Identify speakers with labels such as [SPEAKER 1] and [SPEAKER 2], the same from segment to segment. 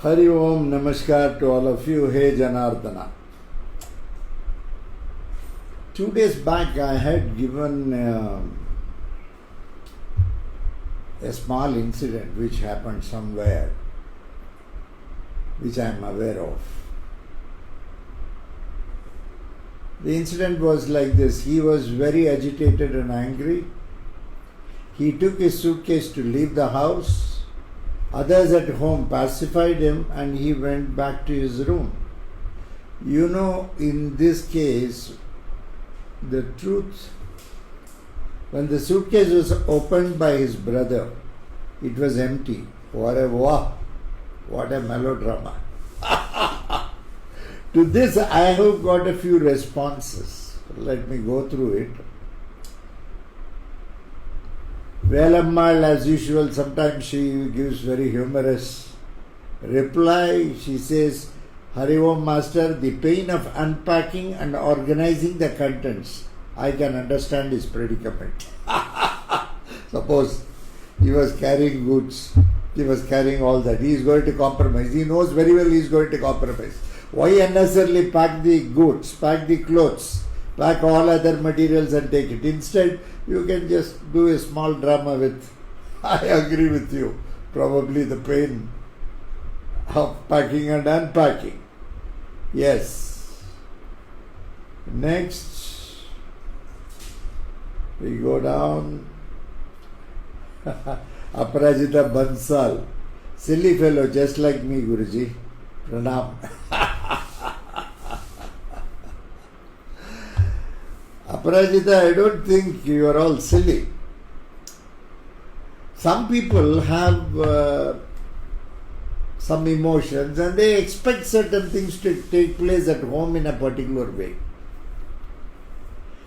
[SPEAKER 1] Hari Om, Namaskar to all of you. Hey Janardana. 2 days back I had given a small incident which happened somewhere, which I am aware of. The incident was like this. He was very agitated and angry. He took his suitcase to leave the house. Others at home pacified him and he went back to his room. You know, in this case, the truth, when the suitcase was opened by his brother, it was empty. What a melodrama. To this, I have got a few responses. Let me go through it. Velammal, as usual, sometimes she gives very humorous reply. She says, Hari Om Master, the pain of unpacking and organizing the contents, I can understand his predicament. Suppose he was carrying goods, he was carrying all that, he is going to compromise. He knows very well he is going to compromise. Why unnecessarily pack the goods, pack the clothes, pack all other materials and take it? Instead, you can just do a small drama with, I agree with you, probably the pain of packing and unpacking. Yes. Next, we go down. Aparajita Bansal. Silly fellow, just like me, Guruji. Pranam. Aparajita, I don't think you are all silly. Some people have some emotions and they expect certain things to take place at home in a particular way.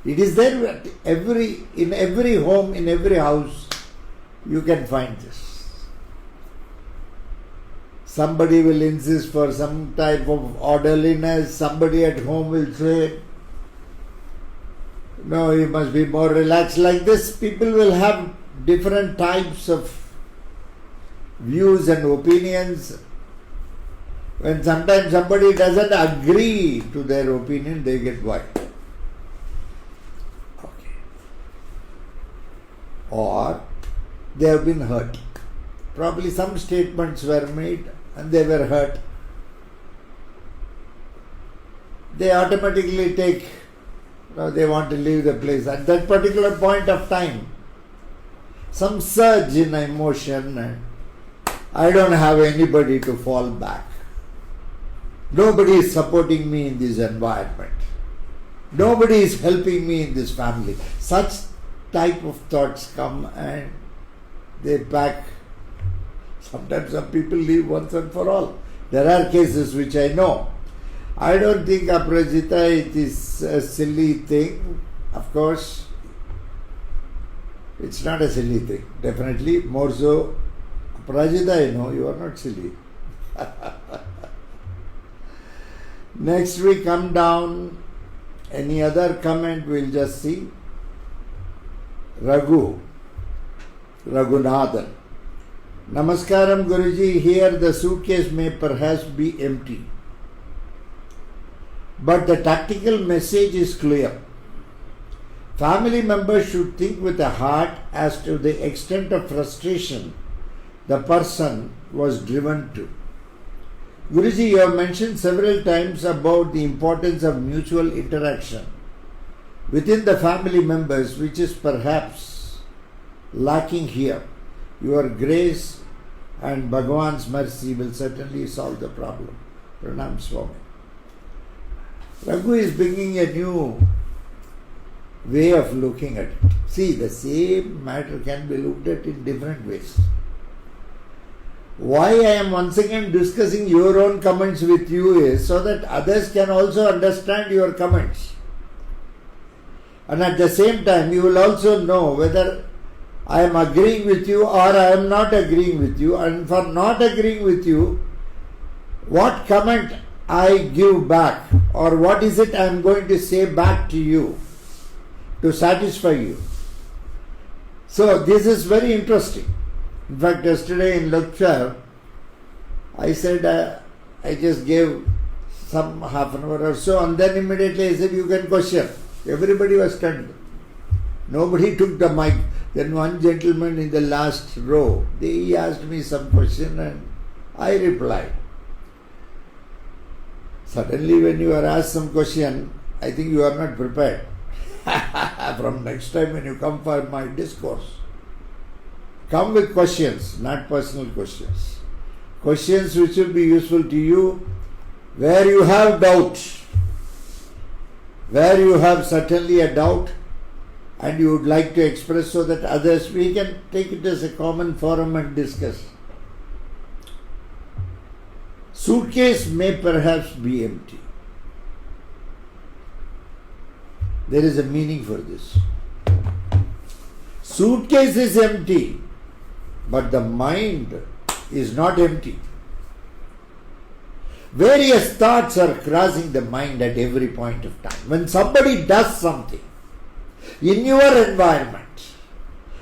[SPEAKER 1] It is there in every home, in every house, you can find this. Somebody will insist for some type of orderliness, somebody at home will say, no, you must be more relaxed. Like this, people will have different types of views and opinions. When sometimes somebody doesn't agree to their opinion, they get wild. Okay. Or they have been hurt. Probably some statements were made and they were hurt. They automatically take, they want to leave the place. At that particular point of time, some surge in emotion, and I don't have anybody to fall back. Nobody is supporting me in this environment. Nobody is helping me in this family. Such type of thoughts come and they pack. Sometimes some people leave once and for all. There are cases which I know. I don't think, Aparajita, it is a silly thing. Of course, it's not a silly thing. Definitely, more so, Aparajita, I know you are not silly. Next we come down. Any other comment we'll just see. Raghunathan. Namaskaram Guruji, here the suitcase may perhaps be empty. But the tactical message is clear. Family members should think with a heart as to the extent of frustration the person was driven to. Guruji, you have mentioned several times about the importance of mutual interaction within the family members, which is perhaps lacking here. Your grace and Bhagavan's mercy will certainly solve the problem. Pranam Swami. Raghu is bringing a new way of looking at it. See, the same matter can be looked at in different ways. Why I am once again discussing your own comments with you is so that others can also understand your comments. And at the same time, you will also know whether I am agreeing with you or I am not agreeing with you. And for not agreeing with you, what comment I give back, or what is it I am going to say back to you to satisfy you. So this is very interesting. In fact, yesterday in lecture, I said, I just gave some half an hour or so, and then immediately I said, you can question. Everybody was stunned. Nobody took the mic. Then one gentleman in the last row, he asked me some question and I replied. Suddenly when you are asked some question, I think you are not prepared. From next time when you come for my discourse, come with questions, not personal questions. Questions which will be useful to you where you have doubt, where you have certainly a doubt and you would like to express so that others, we can take it as a common forum and discuss. Suitcase may perhaps be empty. There is a meaning for this. Suitcase is empty, but the mind is not empty. Various thoughts are crossing the mind at every point of time. When somebody does something in your environment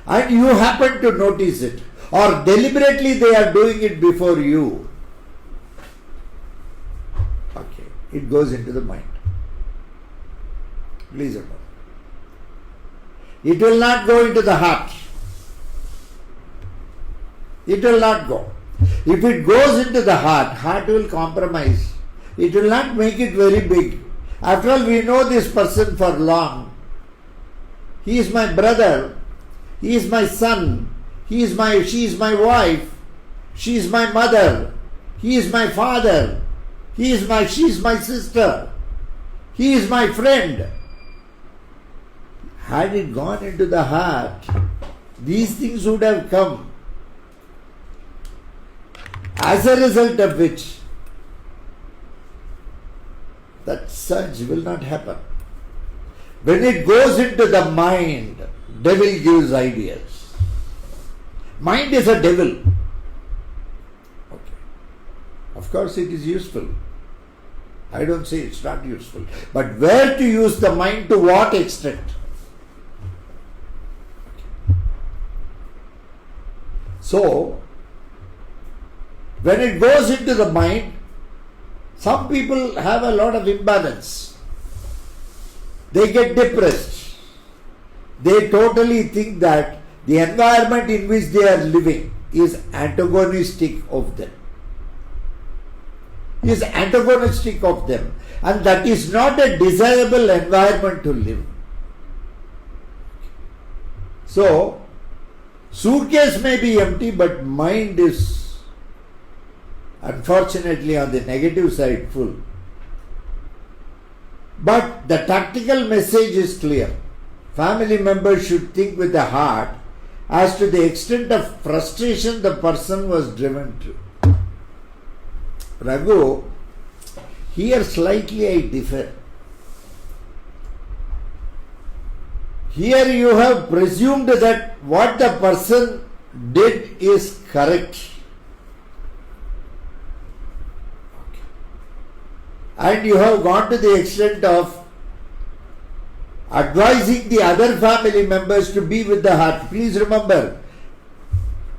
[SPEAKER 1] and you happen to notice it, or deliberately they are doing it before you, okay, it goes into the mind. Please remember. It will not go into the heart. It will not go. If it goes into the heart will compromise. It will not make it very big. After all, we know this person for long. He is my brother. He is my son. She is my wife. She is my mother. He is my father. She is my sister. He is my friend. Had it gone into the heart, these things would have come. As a result of which, that surge will not happen. When it goes into the mind, devil gives ideas. Mind is a devil. Okay. Of course it is useful. I don't say it's not useful. But where to use the mind, to what extent? So, when it goes into the mind, some people have a lot of imbalance. They get depressed. They totally think that the environment in which they are living is antagonistic of them. And that is not a desirable environment to live. So, suitcase may be empty, but mind is unfortunately on the negative side full. But the tactical message is clear. Family members should think with the heart as to the extent of frustration the person was driven to. Raghu, here slightly I differ. Here you have presumed that what the person did is correct. And you have gone to the extent of advising the other family members to be with the heart. Please remember,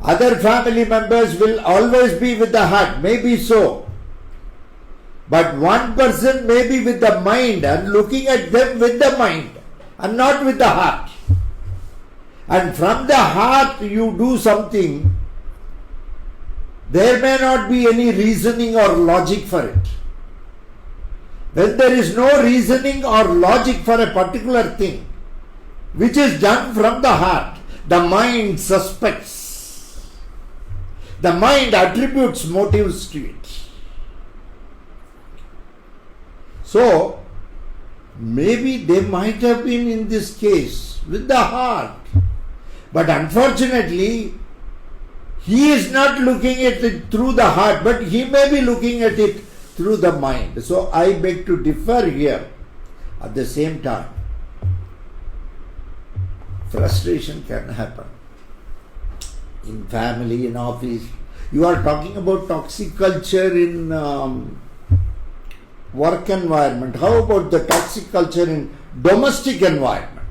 [SPEAKER 1] other family members will always be with the heart, maybe so. But one person may be with the mind and looking at them with the mind and not with the heart. And from the heart you do something, there may not be any reasoning or logic for it. When there is no reasoning or logic for a particular thing, which is done from the heart, the mind suspects. The mind attributes motives to it. So, maybe they might have been in this case with the heart. But unfortunately, he is not looking at it through the heart, but he may be looking at it through the mind. So I beg to differ here. At the same time, frustration can happen in family, in office. You are talking about toxic culture in work environment. How about the toxic culture in domestic environment?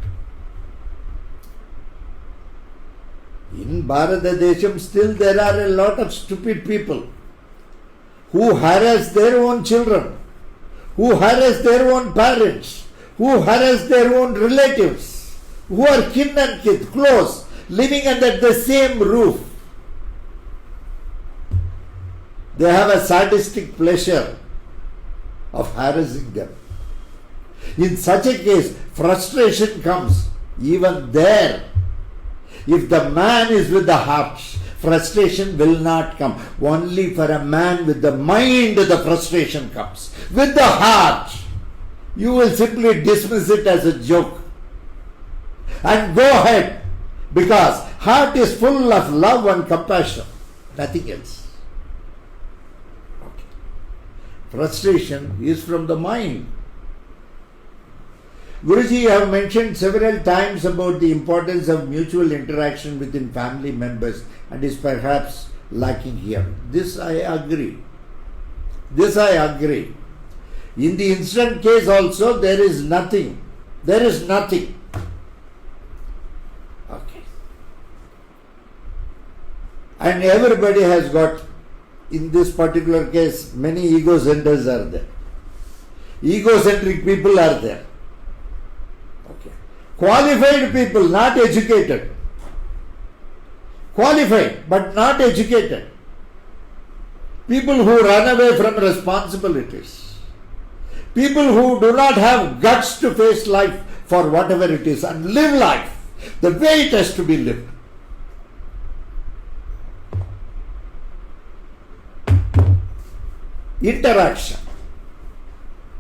[SPEAKER 1] In Bharat Desham still there are a lot of stupid people. who harass their own children, who harass their own parents, who harass their own relatives, who are kin and kith, close, living under the same roof. They have a sadistic pleasure of harassing them. In such a case, frustration comes even there. If the man is with the heart, frustration will not come. Only for a man with the mind the frustration comes. With the heart, you will simply dismiss it as a joke and go ahead, because heart is full of love and compassion, nothing else. Frustration is from the mind. Guruji, you have mentioned several times about the importance of mutual interaction within family members and is perhaps lacking here. This I agree. In the instant case also, there is nothing. Okay. And everybody has got, in this particular case, many ego centers are there. Egocentric people are there. Okay. Qualified people, not educated. Qualified, but not educated. People who run away from responsibilities. People who do not have guts to face life for whatever it is and live life the way it has to be lived. Interaction.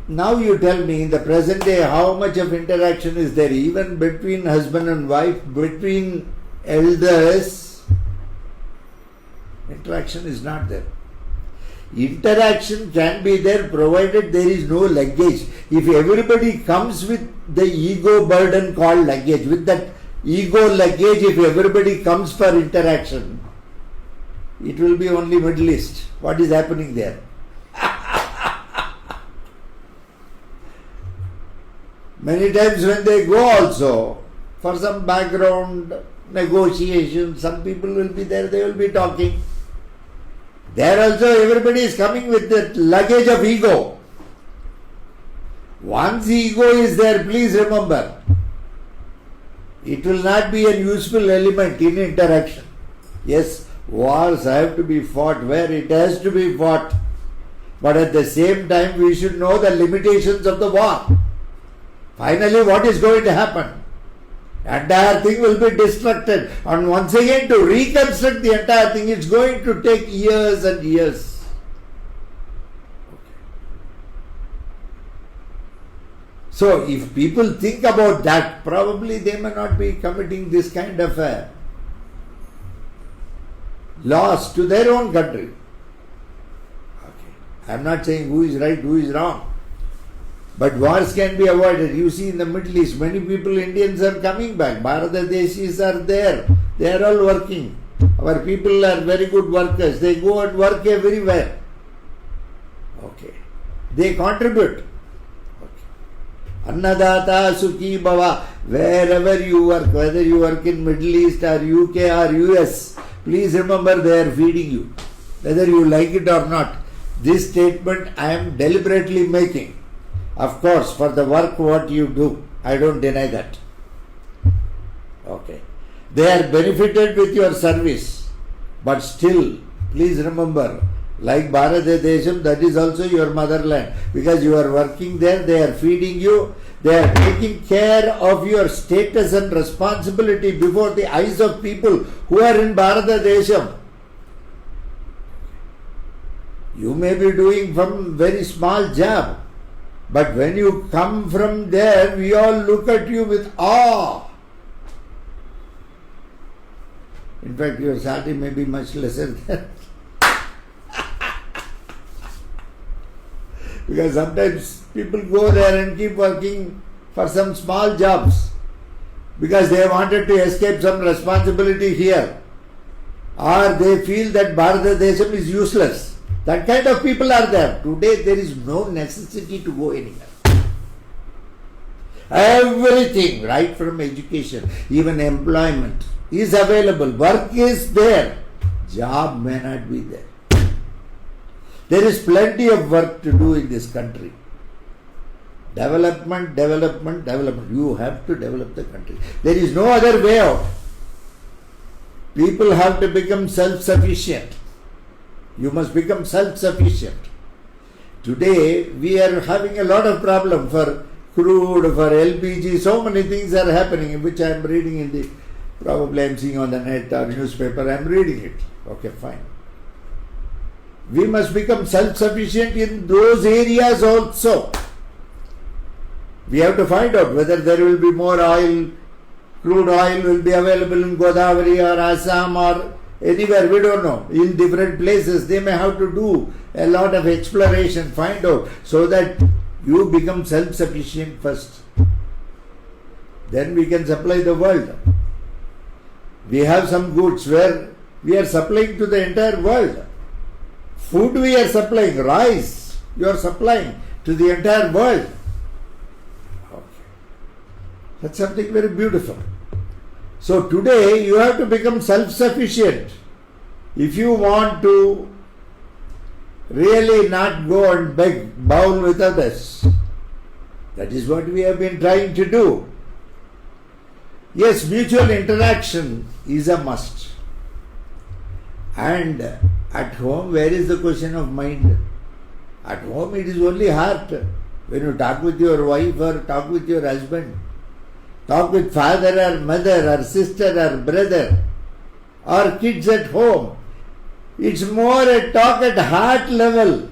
[SPEAKER 1] Now you tell me, in the present day, how much of interaction is there, even between husband and wife, between elders? Interaction is not there. Interaction can be there provided there is no luggage. If everybody comes with the ego burden called luggage, with that ego luggage, if everybody comes for interaction, it will be only Middle East. What is happening there? Many times when they go also, for some background negotiation, some people will be there, they will be talking. There also everybody is coming with that luggage of ego. Once ego is there, please remember, it will not be a useful element in interaction. Yes, wars have to be fought where it has to be fought. But at the same time, we should know the limitations of the war. Finally, what is going to happen? Entire thing will be destructed. And once again, to reconstruct the entire thing, it's going to take years and years. So, if people think about that, probably they may not be committing this kind of a loss to their own country. I am not saying who is right, who is wrong. But wars can be avoided. You see, in the Middle East, many people, Indians, are coming back. Bangladeshis are there. They are all working. Our people are very good workers. They go and work everywhere. Okay. They contribute. Okay. Annadata Sukhi Bhava. Wherever you work, whether you work in Middle East or UK or US, please remember they are feeding you. Whether you like it or not. This statement I am deliberately making. Of course, for the work what you do, I don't deny that. Okay. They are benefited with your service. But still, please remember, like Bharat Desham, that is also your motherland. Because you are working there, they are feeding you, they are taking care of your status and responsibility before the eyes of people who are in Bharat Desham. You may be doing some very small job. But when you come from there, we all look at you with awe. In fact, your salary may be much lesser than because sometimes people go there and keep working for some small jobs because they wanted to escape some responsibility here. Or they feel that Bharat Desham is useless. That kind of people are there. Today there is no necessity to go anywhere. Everything, right from education, even employment, is available. Work is there. Job may not be there. There is plenty of work to do in this country. Development, development, development. You have to develop the country. There is no other way out. People have to become self-sufficient. You must become self-sufficient. Today, we are having a lot of problem for crude, for LPG. So many things are happening, which I am reading in the, probably I am seeing on the net or newspaper. I am reading it. Okay, fine. We must become self-sufficient in those areas also. We have to find out whether there will be more oil, crude oil will be available in Godavari or Assam or anywhere, we don't know. In different places, they may have to do a lot of exploration, find out, so that you become self-sufficient first. Then we can supply the world. We have some goods where we are supplying to the entire world. Food we are supplying, rice you are supplying to the entire world. That's something very beautiful. So today you have to become self-sufficient. If you want to really not go and beg, bowl with others. That is what we have been trying to do. Yes, mutual interaction is a must. And at home, where is the question of mind? At home it is only heart. When you talk with your wife or talk with your husband, talk with father or mother or sister or brother or kids at home. It's more a talk at heart level.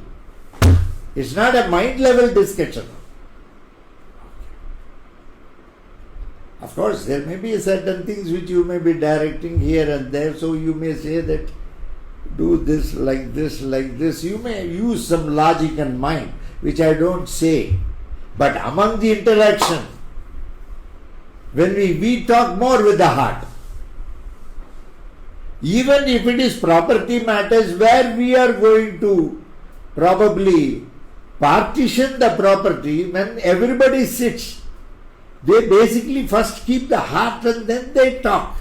[SPEAKER 1] It's not a mind level discussion. Of course, there may be certain things which you may be directing here and there, so you may say that do this, like this, like this. You may use some logic and mind, which I don't say. But among the interaction, when we talk more with the heart, even if it is property matters where we are going to probably partition the property, when everybody sits, they basically first keep the heart and then they talk.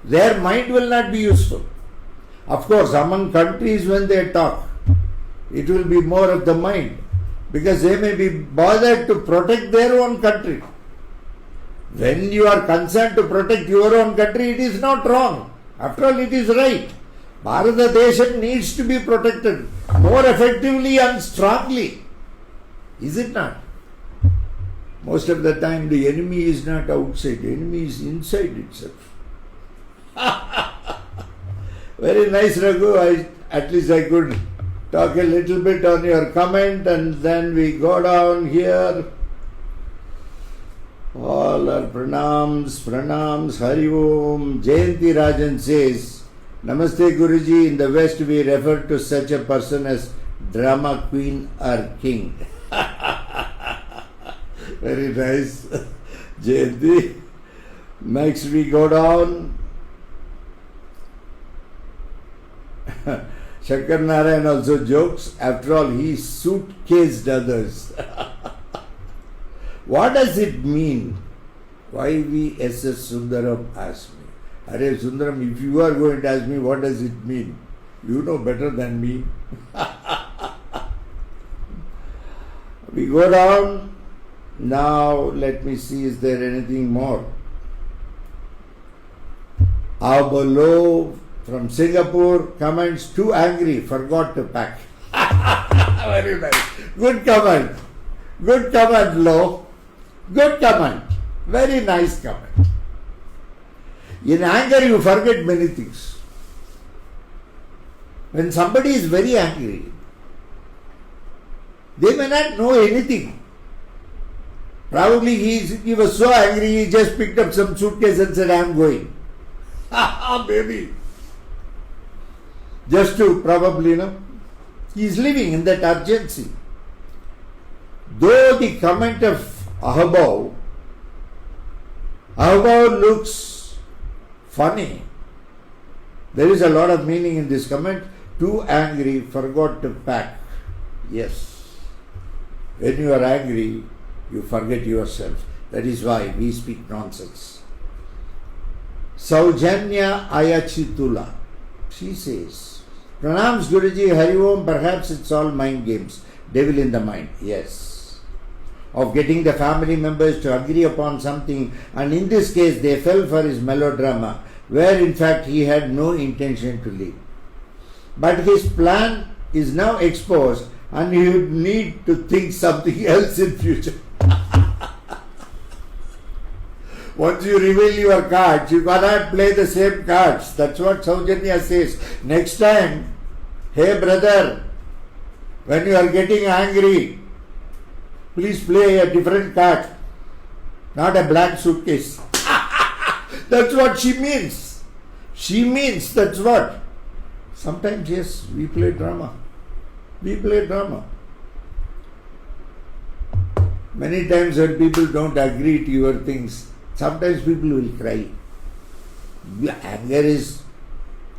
[SPEAKER 1] Their mind will not be useful. Of course, among countries when they talk, it will be more of the mind, because they may be bothered to protect their own country. When you are concerned to protect your own country, it is not wrong. After all, it is right. Bharata Desha needs to be protected more effectively and strongly. Is it not? Most of the time, the enemy is not outside. The enemy is inside itself. Very nice, Raghu. At least I could talk a little bit on your comment, and then we go down here. All our pranams, Hari Om. Jayanti Rajan says, Namaste Guruji, in the West we refer to such a person as drama queen or king. Very nice, Jayanti. Next we go down. Shankar Narayan also jokes, after all he suitcased others. What does it mean? Why we SS Sundaram asked me. Arey Sundaram, if you are going to ask me what does it mean, you know better than me. We go down. Now let me see, is there anything more? Abolo from Singapore comments, too angry, forgot to pack. Very nice. Good comment. Good comment, Lo. Good comment. Very nice comment. In anger, you forget many things. When somebody is very angry, they may not know anything. Probably he was so angry, he just picked up some suitcase and said, I am going. Baby. Just to probably, he is living in that urgency. Though the comment of Ahabhav looks funny, there is a lot of meaning in this comment. Too angry, forgot to pack. Yes. When you are angry, you forget yourself. That is why we speak nonsense. Saujanya Ayachitula, she says, Pranams Guruji, Hari Om, perhaps it's all mind games. Devil in the mind, yes. Of getting the family members to agree upon something, and in this case they fell for his melodrama, where in fact he had no intention to leave. But his plan is now exposed and he would need to think something else in future. Once you reveal your cards, you cannot play the same cards. That's what Saujanya says. Next time, hey brother, when you are getting angry, please play a different card, not a blank suitcase. That's what she means. She means that's what. Sometimes, yes, we play drama. We play drama. Many times when people don't agree to your things, sometimes people will cry. Anger is,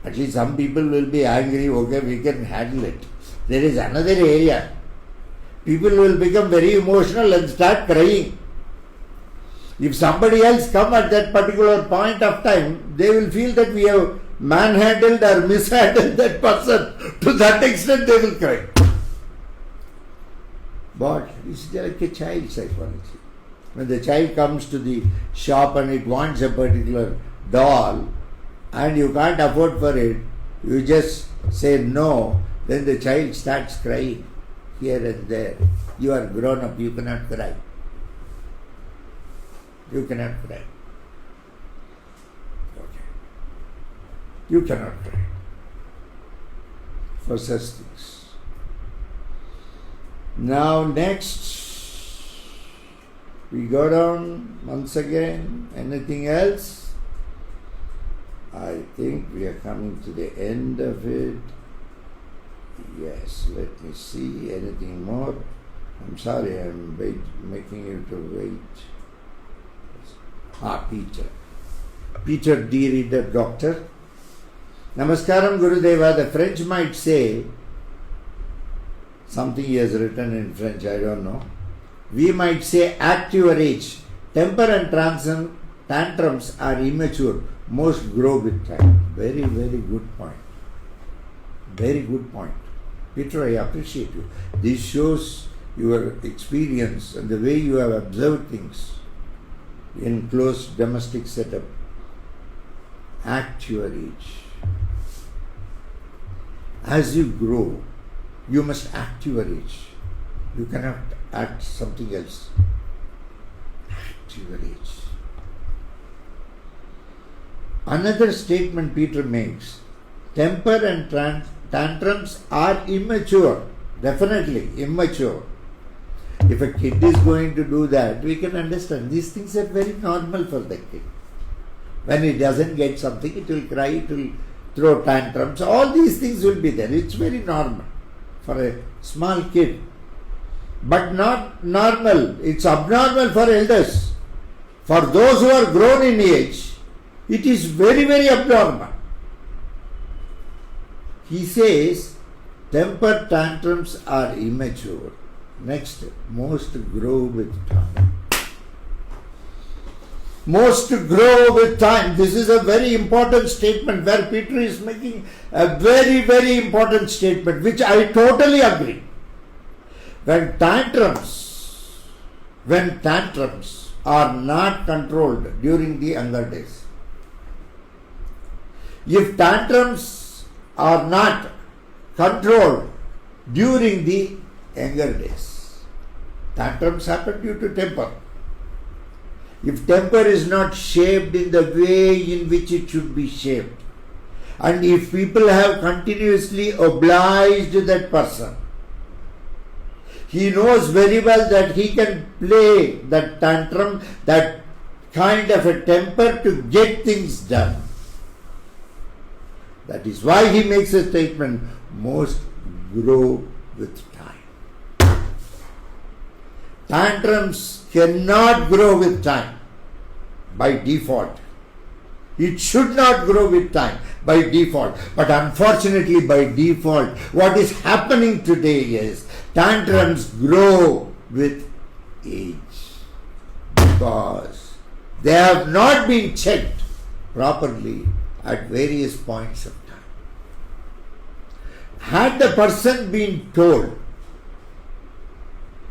[SPEAKER 1] at least some people will be angry, okay, we can handle it. There is another area. People will become very emotional and start crying. If somebody else come at that particular point of time, they will feel that we have manhandled or mishandled that person. To that extent they will cry. But it's like a child psychology. When the child comes to the shop and it wants a particular doll and you can't afford for it, you just say no, then the child starts crying here and there. You are grown up, you cannot cry. You cannot cry. Okay. You cannot cry for such things. Now next, we go down once again. Anything else? I think we are coming to the end of it. Yes, let me see. Anything more? I'm sorry, I'm making you to wait. Peter. Peter D. Reader, Doctor. Namaskaram Gurudeva. The French might say, something he has written in French, I don't know. We might say, at your age, temper and tantrums are immature. Most grow with time. Very, very good point. Very good point. Peter, I appreciate you. This shows your experience and the way you have observed things in close domestic setup. Act your age. As you grow, you must act your age. You cannot act something else. Act your age. Another statement Peter makes, temper and tantrums are immature. Definitely immature. If a kid is going to do that, we can understand. These things are very normal for the kid. When it doesn't get something, it will cry, it will throw tantrums. All these things will be there. It's very normal for a small kid. But not normal. It's abnormal for elders. For those who are grown in age, it is very, very abnormal. He says, temper tantrums are immature. Next, most grow with time. Most grow with time. This is a very important statement where Peter is making a very, very important statement, which I totally agree. When tantrums are not controlled during the younger days, if tantrums are not controlled during the younger days, tantrums happen due to temper. If temper is not shaped in the way in which it should be shaped, and if people have continuously obliged that person, he knows very well that he can play that tantrum, that kind of a temper to get things done. That is why he makes a statement, most grow with time. Tantrums cannot grow with time by default. It should not grow with time by default. But unfortunately, by default, what is happening today is tantrums grow with age because they have not been checked properly at various points of time. had the person been told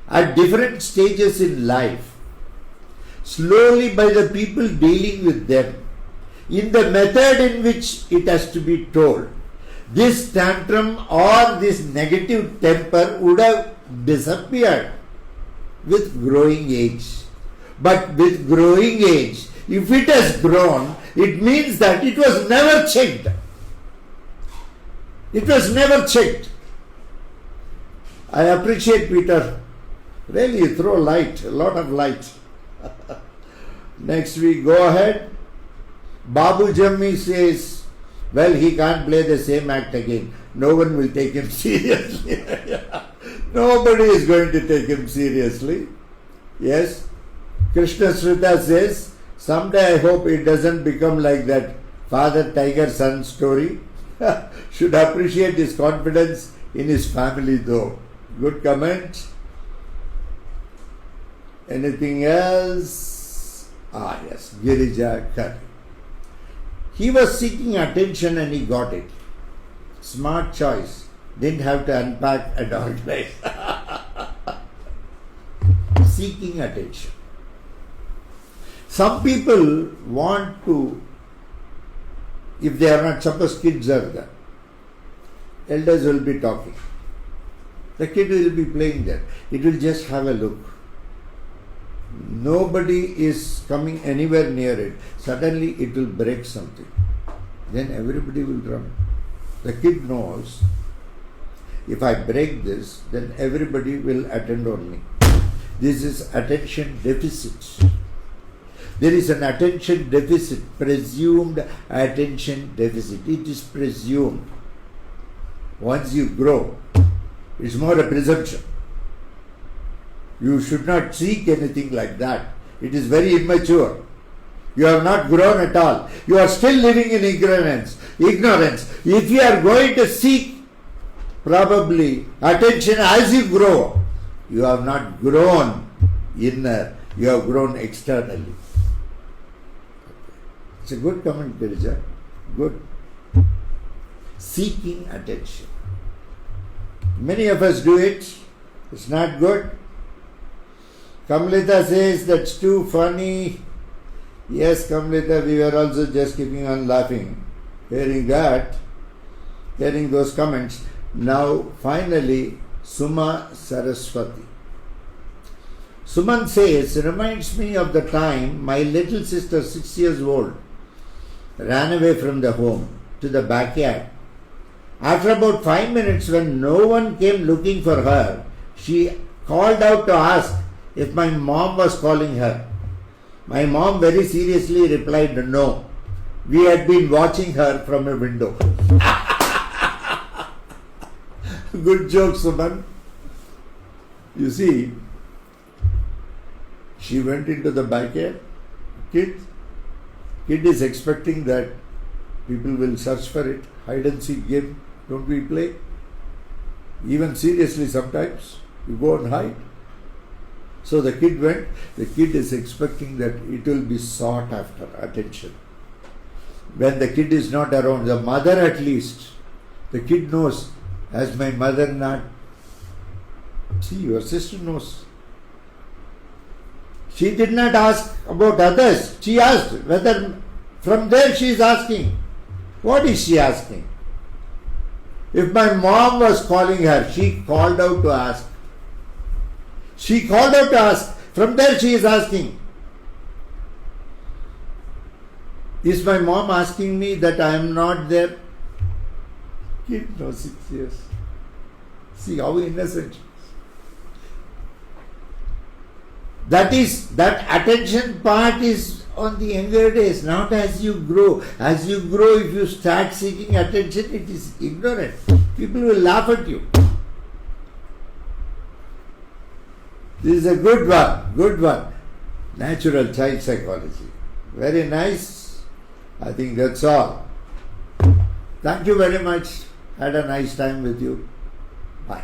[SPEAKER 1] at different stages in life, slowly by the people dealing with them, in the method in which it has to be told, this tantrum or this negative temper would have disappeared with growing age. But with growing age, if it has grown, it means that it was never checked. It was never checked. I appreciate Peter. Really, you throw light, a lot of light. Next we go ahead. Babu Jammi says, well, he can't play the same act again. No one will take him seriously. Nobody is going to take him seriously. Yes. Krishna Srita says, someday I hope it doesn't become like that father tiger son story. Should appreciate his confidence in his family though. Good comment. Anything else? Yes, Girija Kari. He was seeking attention and he got it. Smart choice. Didn't have to unpack and organize. Seeking attention. Some people want to, if they are not, suppose kids are there, elders will be talking. The kid will be playing there. It will just have a look. Nobody is coming anywhere near it. Suddenly it will break something. Then everybody will run. The kid knows, if I break this, then everybody will attend on me. This is attention deficit. There is an attention deficit, presumed attention deficit. It is presumed. Once you grow, it's more a presumption. You should not seek anything like that. It is very immature. You have not grown at all. You are still living in ignorance. If you are going to seek probably attention as you grow, you have not grown inner, you have grown externally. It's a good comment, Girija. Good. Seeking attention. Many of us do it. It's not good. Kamlita says, that's too funny. Yes, Kamlita, we were also just keeping on laughing. Hearing that, hearing those comments. Now, finally, Suma Saraswati. Suman says, reminds me of the time my little sister, 6 years old, ran away from the home to the backyard. After about 5 minutes, when no one came looking for her, she called out to ask if my mom was calling her. My mom very seriously replied, no. We had been watching her from a window. Good joke, Suman. You see, she went into the backyard. Kid is expecting that people will search for it. Hide and seek game. Don't we play? Even seriously sometimes. You go and hide. So the kid went. The kid is expecting that it will be sought after, attention. When the kid is not around, the mother at least, the kid knows, has my mother not? See, your sister knows. She did not ask about others. She asked whether, from there she is asking. What is she asking? If my mom was calling her, she called out to ask. She called out to ask. From there she is asking. Is my mom asking me that I am not there? Kid knows 6 years. See how innocent. That attention part is on the younger days, not as you grow. As you grow, if you start seeking attention, it is ignorant. People will laugh at you. This is a good one. Natural child psychology. Very nice. I think that's all. Thank you very much. Had a nice time with you. Bye.